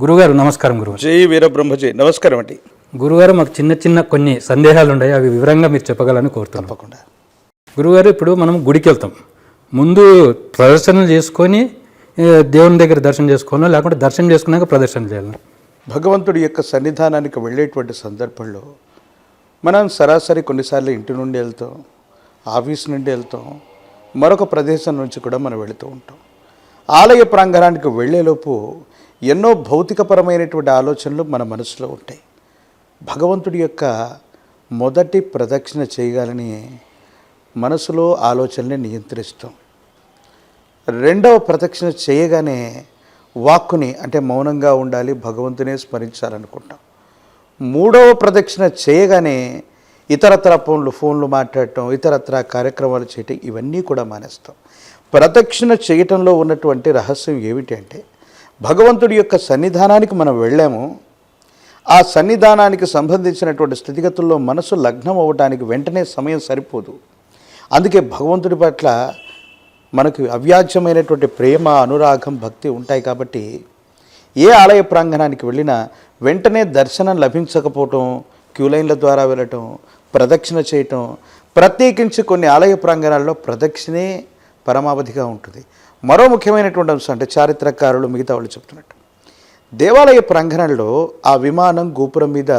గురుగారు నమస్కారం. గురుగారు జై వీరబ్రహ్మజీ. నమస్కారం అండి. గురుగారు మాకు చిన్న చిన్న కొన్ని సందేహాలు ఉన్నాయి, అవి వివరంగా మీరు చెప్పగలని కోరుతున్నాను. తప్పకుండా. గురుగారు, ఇప్పుడు మనం గుడికి వెళ్తాం, ముందు ప్రదర్శనలు చేసుకొని దేవుని దగ్గర దర్శనం చేసుకోవాలా, లేకుంటే దర్శనం చేసుకున్నాక ప్రదర్శన చేయాలి? భగవంతుడి యొక్క సన్నిధానానికి వెళ్ళేటువంటి సందర్భంలో మనం సరాసరి కొన్నిసార్లు ఇంటి నుండి వెళ్తాం, ఆఫీస్ నుండి వెళ్తాం, మరొక ప్రదేశం నుంచి కూడా మనం వెళుతూ ఉంటాం. ఆలయ ప్రాంగణానికి వెళ్ళేలోపు ఎన్నో భౌతికపరమైనటువంటి ఆలోచనలు మన మనసులో ఉంటాయి. భగవంతుడి యొక్క మొదటి ప్రదక్షిణ చేయగాలని మనసులో ఆలోచనని నియంత్రిస్తాం. రెండవ ప్రదక్షిణ చేయగానే వాక్కుని, అంటే మౌనంగా ఉండాలి, భగవంతునే స్మరించాలనుకుంటాం. మూడవ ప్రదక్షిణ చేయగానే ఇతరత్ర ఫోన్లు మాట్లాడటం, ఇతరత్ర కార్యక్రమాలు చేయటం, ఇవన్నీ కూడా మానేస్తాం. ప్రదక్షిణ చేయటంలో ఉన్నటువంటి రహస్యం ఏమిటి అంటే, భగవంతుడి యొక్క సన్నిధానానికి మనం వెళ్ళాము, ఆ సన్నిధానానికి సంబంధించినటువంటి స్థితిగతుల్లో మనసు లగ్నం అవ్వడానికి వెంటనే సమయం సరిపోదు. అందుకే భగవంతుడి పట్ల మనకు అవ్యాజ్యమైనటువంటి ప్రేమ, అనురాగం, భక్తి ఉంటాయి. కాబట్టి ఏ ఆలయ ప్రాంగణానికి వెళ్ళినా వెంటనే దర్శనం లభించకపోవటం, క్యూలైన్ల ద్వారా వెళ్ళటం, ప్రదక్షిణ చేయటం, ప్రత్యేకించి కొన్ని ఆలయ ప్రాంగణాల్లో ప్రదక్షిణే పరమావధిగా ఉంటుంది. మరో ముఖ్యమైనటువంటి అంశం, అంటే చారిత్రకారులు మిగతా వాళ్ళు చెప్తున్నట్టు, దేవాలయ ప్రాంగణంలో ఆ విమానం గోపురం మీద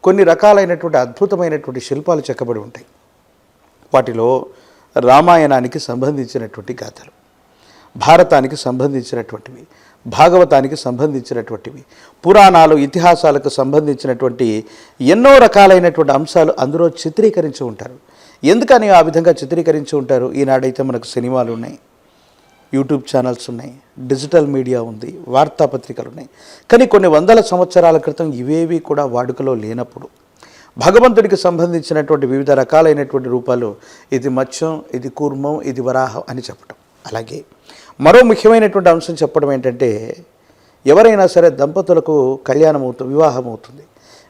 కొన్ని రకాలైనటువంటి అద్భుతమైనటువంటి శిల్పాలు చెక్కబడి ఉంటాయి. వాటిలో రామాయణానికి సంబంధించినటువంటి గాథలు, భారతానికి సంబంధించినటువంటివి, భాగవతానికి సంబంధించినటువంటివి, పురాణాలు, ఇతిహాసాలకు సంబంధించినటువంటి ఎన్నో రకాలైనటువంటి అంశాలు అందులో చిత్రీకరించి ఉంటారు. ఎందుకని ఆ విధంగా చిత్రీకరించి ఉంటారు? ఈనాడైతే మనకు సినిమాలు ఉన్నాయి, యూట్యూబ్ ఛానల్స్ ఉన్నాయి, డిజిటల్ మీడియా ఉంది, వార్తాపత్రికలు ఉన్నాయి. కానీ కొన్ని వందల సంవత్సరాల క్రితం ఇవేవి కూడా వాడుకలో లేనప్పుడు భగవంతుడికి సంబంధించినటువంటి వివిధ రకాలైనటువంటి రూపాలు, ఇది మత్స్యం, ఇది కూర్మం, ఇది వరాహం అని చెప్పడం. అలాగే మరో ముఖ్యమైనటువంటి అంశం చెప్పడం ఏంటంటే, ఎవరైనా సరే దంపతులకు కళ్యాణం అవుతుంది, వివాహం అవుతుంది.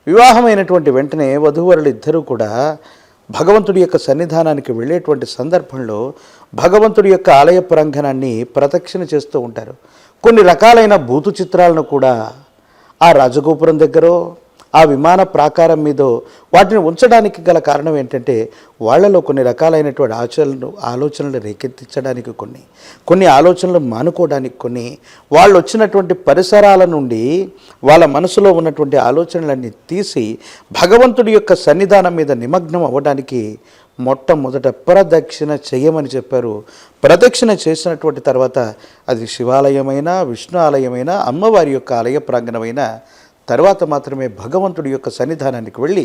వివాహమైనటువంటి వెంటనే వధూవరులు ఇద్దరూ కూడా భగవంతుడి యొక్క సన్నిధానానికి వెళ్ళేటువంటి సందర్భంలో భగవంతుడి యొక్క ఆలయ ప్రాంగణాన్ని ప్రదక్షిణ చేస్తూ ఉంటారు. కొన్ని రకాలైన భూతు చిత్రాలను కూడా ఆ రాజగోపురం దగ్గర, ఆ విమాన ప్రాకారం మీదో వాటిని ఉంచడానికి గల కారణం ఏంటంటే, వాళ్ళలో కొన్ని రకాలైనటువంటి ఆలోచనలు రేకెత్తించడానికి, కొన్ని ఆలోచనలు మానుకోవడానికి, వాళ్ళు వచ్చినటువంటి పరిసరాల నుండి వాళ్ళ మనసులో ఉన్నటువంటి ఆలోచనలన్నీ తీసి భగవంతుడి యొక్క సన్నిధానం మీద నిమగ్నం అవ్వడానికి మొట్టమొదట ప్రదక్షిణ చేయమని చెప్పారు. ప్రదక్షిణ చేసినటువంటి తర్వాత అది శివాలయమైనా, విష్ణు ఆలయమైనా, అమ్మవారి యొక్క ఆలయ ప్రాంగణమైన తర్వాత మాత్రమే భగవంతుడి యొక్క సన్నిధానానికి వెళ్ళి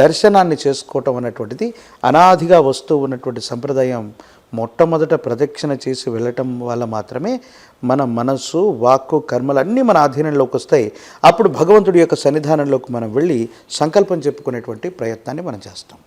దర్శనాన్ని చేసుకోవటం అన్నటువంటిది అనాదిగా వస్తూ ఉన్నటువంటి సంప్రదాయం. మొట్టమొదట ప్రదక్షిణ చేసి వెళ్ళటం వల్ల మాత్రమే మన మనస్సు, వాక్కు, కర్మలు అన్నీ మన ఆధీనంలోకి వస్తాయి. అప్పుడు భగవంతుడి యొక్క సన్నిధానంలోకి మనం వెళ్ళి సంకల్పం చెప్పుకునేటువంటి ప్రయత్నాన్ని మనం చేస్తాం.